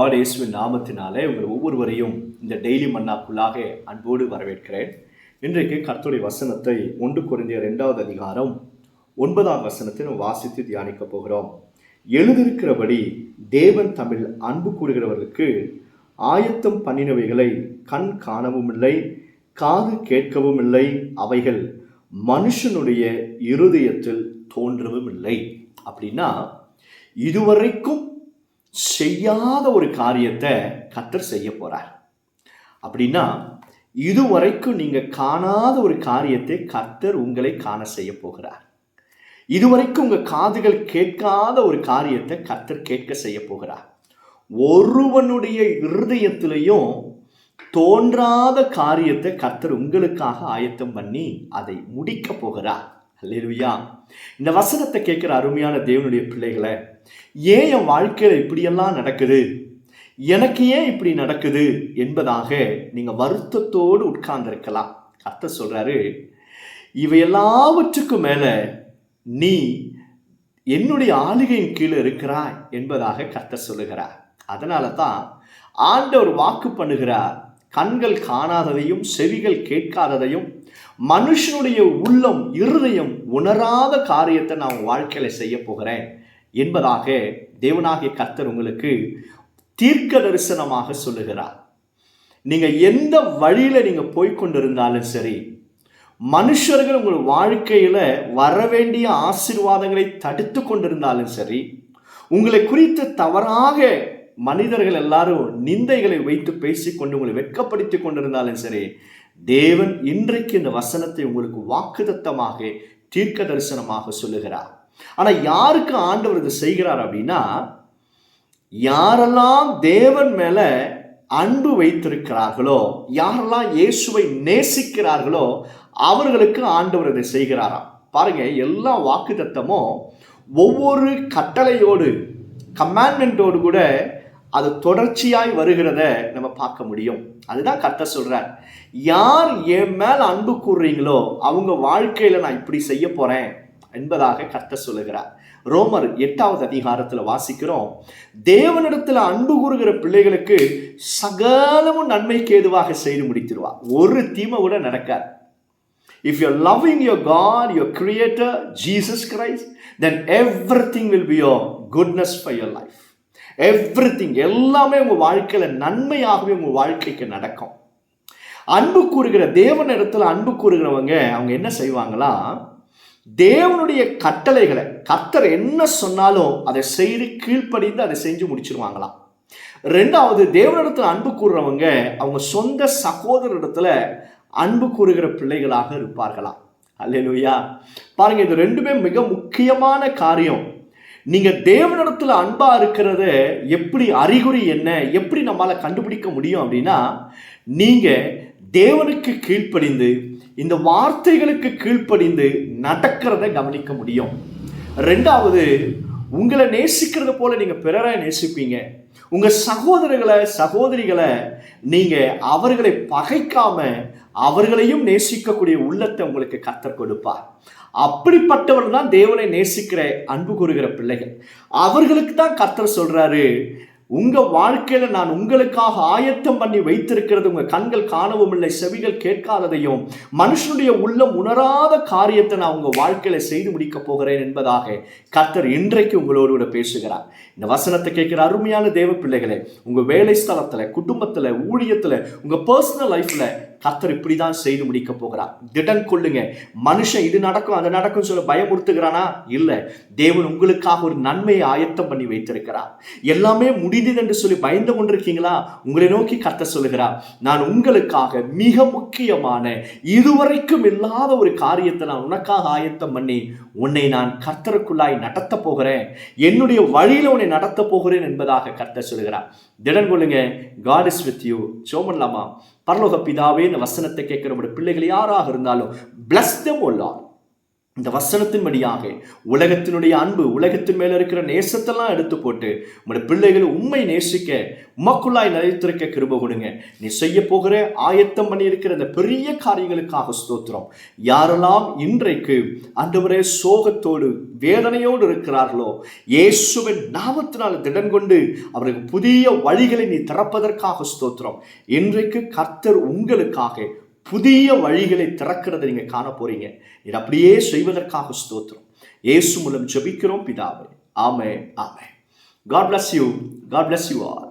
Lord இயேசுவின் நாமத்தினாலே உங்கள் ஒவ்வொருவரையும் இந்த டெய்லி மன்னாக்குள்ளாக அன்போடு வரவேற்கிறேன். இன்றைக்கு கர்த்தருடைய வசனத்தை 1 கொரிந்தியர் 2வது அதிகாரம் 9வது வசனத்தை நாம் வாசித்து தியானிக்க போகிறோம். எழுதியிருக்கிறபடி தேவன் தமிழ் அன்பு கூறுகிறவர்களுக்கு ஆயத்தம் பண்ணினவைகளை கண் காணவும் இல்லை, காது கேட்கவும் இல்லை, அவைகள் மனுஷனுடைய இருதயத்தில் தோன்றவும் இல்லை. அப்படின்னா இதுவரைக்கும் செய்யாத ஒரு காரியத்தை கர்த்தர் செய்ய போறார். அப்படின்னா இதுவரைக்கும் நீங்க காணாத ஒரு காரியத்தை கர்த்தர் உங்களை காண செய்ய போகிறார். இதுவரைக்கும் உங்க காதுகள் கேட்காத ஒரு காரியத்தை கர்த்தர் கேட்க செய்ய போகிறார். ஒருவனுடைய இருதயத்திலையும் தோன்றாத காரியத்தை கர்த்தர் உங்களுக்காக ஆயத்தம் பண்ணி அதை முடிக்க போகிறார். அல்லேலூயா. இந்த வசனத்தை கேட்கிற அருமையான தேவனுடைய பிள்ளைகளை, ஏன் என் வாழ்க்கையில இப்படியெல்லாம் நடக்குது, எனக்கு ஏன் இப்படி நடக்குது என்பதாக நீங்க வருத்தத்தோடு உட்கார்ந்திருக்கலாம். கர்த்தர் சொல்றாரு, இவை எல்லாவற்றுக்கும் மேல நீ என்னுடைய ஆளுகையின் கீழே இருக்கிறாய் என்பதாக கர்த்தர் சொல்லுகிறார். அதனால தான் ஆண்டவர் வாக்கு பண்ணுகிறார், கண்கள் காணாததையும் செவிகள் கேட்காததையும் மனுஷனுடைய உள்ளம் இருதயம் உணராத காரியத்தை நான் வாழ்க்கையில செய்ய போகிறேன் என்பதாக தேவனாகிய கர்த்தர் உங்களுக்கு தீர்க்க தரிசனமாக சொல்லுகிறார். நீங்க எந்த வழியில நீங்க போய்கொண்டிருந்தாலும் சரி, மனுஷர்கள் உங்கள் வாழ்க்கையில வரவேண்டிய ஆசீர்வாதங்களை தடுத்து கொண்டிருந்தாலும் சரி, உங்களை குறித்து தவறாக மனிதர்கள் எல்லாரும் நிந்தைகளை வைத்து பேசிக்கொண்டு உங்களை வெட்கப்படுத்தி கொண்டிருந்தாலும் சரி, தேவன் இன்றைக்கு இந்த வசனத்தை உங்களுக்கு வாக்குத்தத்தமாக தீர்க்க தரிசனமாக சொல்லுகிறார். ஆனா யாருக்கு ஆண்டவர் இது செய்கிறார் அப்படின்னா, யாரெல்லாம் தேவன் மேல அன்பு வைத்திருக்கிறார்களோ, யாரெல்லாம் இயேசுவை நேசிக்கிறார்களோ அவர்களுக்கு ஆண்டவர் இதை செய்கிறாராம். பாருங்க, எல்லா வாக்குத்தத்தமும் ஒவ்வொரு கட்டளையோடு கமாண்ட்மெண்டோடு கூட அது தொடர்ச்சியாய் வருகிறத நம்ம பார்க்க முடியும். அதுதான் கர்த்தர் சொல்றார், யார் என் மேல் அன்பு கூறுறீங்களோ அவங்க வாழ்க்கையில நான் இப்படி செய்ய போறேன் என்பதாக கர்த்தர் சொல்லுகிறார். ரோமர் 8வது அதிகாரத்துல வாசிக்கிறோம், தேவனிடத்துல அன்பு கூறுகிற பிள்ளைகளுக்கு சகலமும் நன்மைக்கு ஏதுவாக செய்து முடித்திருவார். ஒரு தீமை கூட நடக்காது. If you're loving your God, your creator, Jesus Christ, then everything will be your goodness for your life. Everything, எல்லாமே உங்க வாழ்க்கையில நன்மையாகவே உங்க வாழ்க்கைக்கு நடக்கும். அன்பு கூறுகிற தேவனிடத்துல அன்பு கூறுகிறவங்க அவங்க என்ன செய்வாங்களா, தேவனுடைய கட்டளைகளை கர்த்தர் என்ன சொன்னாலும் அதை செய்து கீழ்ப்படிந்து அதை செஞ்சு முடிச்சிருவாங்களாம். ரெண்டாவது, தேவனிடத்துல அன்பு கூறுறவங்க அவங்க சொந்த சகோதரரிடத்துல அன்பு கூறுகிற பிள்ளைகளாக இருப்பார்களாம். அல்லேலூயா. பாருங்க, இது ரெண்டுமே மிக முக்கியமான காரியம். நீங்க தேவனிடத்துல அன்பா இருக்கிறத எப்படி அறிகுறி என்ன, எப்படி நம்மளால கண்டுபிடிக்க முடியும் அப்படின்னா, நீங்க தேவனுக்கு கீழ்ப்படிந்து இந்த வார்த்தைகளுக்கு கீழ்ப்படிந்து நடக்கிறத கவனிக்க முடியும். ரெண்டாவது, உங்களை நேசிக்கிறத போல நீங்க பிறரை நேசிப்பீங்க. உங்க சகோதரர்களை சகோதரிகளை நீங்க அவர்களை பகைக்காம அவர்களையும் நேசிக்கக்கூடிய உள்ளத்தை உங்களுக்கு கர்த்தர் கொடுப்பார். அப்படிப்பட்டவர் தான் தேவனை நேசிக்கிற அன்பு கூறுகிற பிள்ளைகள். அவர்களுக்கு தான் கர்த்தர் சொல்றாரு, உங்க வாழ்க்கையில நான் உங்களுக்காக ஆயத்தம் பண்ணி வைத்திருக்கிறது உங்க கண்கள் காணவும் இல்லை, செவிகள் கேட்காததையும் மனுஷனுடைய உள்ளம் உணராத காரியத்தை நான் உங்க வாழ்க்கையில செய்து முடிக்க போகிறேன் என்பதாக கர்த்தர் இன்றைக்கு உங்களோடு கூட பேசுகிறார். இந்த வசனத்தை கேட்கிற அருமையான தேவ பிள்ளைகளே, உங்க வேலை ஸ்தலத்துல, குடும்பத்துல, ஊழியத்துல, உங்க பர்சனல் லைஃப்ல கர்த்தர் இப்படிதான் செய்து முடிக்க போகிறார். திடன் கொள்ளுங்க. மனுஷன் இது நடக்கும் அது நடக்கும் சொல்ல பயமுறுத்துகிறானா? இல்ல. தேவன் உங்களுக்காக ஒரு நன்மையை ஆயத்தம் பண்ணி வைத்திருக்கிறார். எல்லாமே முடிந்தது என்று சொல்லி பயந்து கொண்டிருக்கீங்களா? உங்களை நோக்கி கர்த்தர் சொல்லுகிறார், நான் உங்களுக்காக மிக முக்கியமான இதுவரைக்கும் இல்லாத ஒரு காரியத்தை நான் உனக்காக ஆயத்தம் பண்ணி உன்னை நான் கர்த்தருக்குள்ளாய் நடத்த போகிறேன், என்னுடைய வழியில உன்னை நடத்த போகிறேன் என்பதாக கர்த்தர் சொல்லுகிறார். திடன் கொள்ளுங்க. God is with you. சோமன்லாமா. பரலோக பிதாவே, இந்த வசனத்தை கேட்கிற பிள்ளைகள் யாராக இருந்தாலும் bless them, O Lord. இந்த வசனத்தின்படியாக உலகத்தினுடைய அன்பு, உலகத்தின் மேல இருக்கிற நேசத்தெல்லாம் எடுத்து போட்டு உங்களுடைய பிள்ளைகளை உண்மை நேசிக்க உமக்குள்ளாய் நிலைத்திருக்க கிருபை கொடுங்க. நீ செய்ய போகிற ஆயத்தம் பண்ணி இருக்கிற இந்த பெரிய காரியங்களுக்காக ஸ்தோத்திரம். யாரெல்லாம் இன்றைக்கு ஆண்டவரே சோகத்தோடு வேதனையோடு இருக்கிறார்களோ, இயேசுவின் நாமத்தினால் திடன் கொண்டு அவருக்கு புதிய வழிகளை நீ திறப்பதற்காக ஸ்தோத்திரம். இன்றைக்கு கர்த்தர் உங்களுக்காக புதிய வழிகளை திறக்கிறதை நீங்க காண போறீங்க. இது அப்படியே செய்வதற்காக ஸ்தோத்திரம். இயேசு மூலம் ஜெபிக்கிறோம் பிதாவே. ஆமென், ஆமென். God bless you. God bless you all.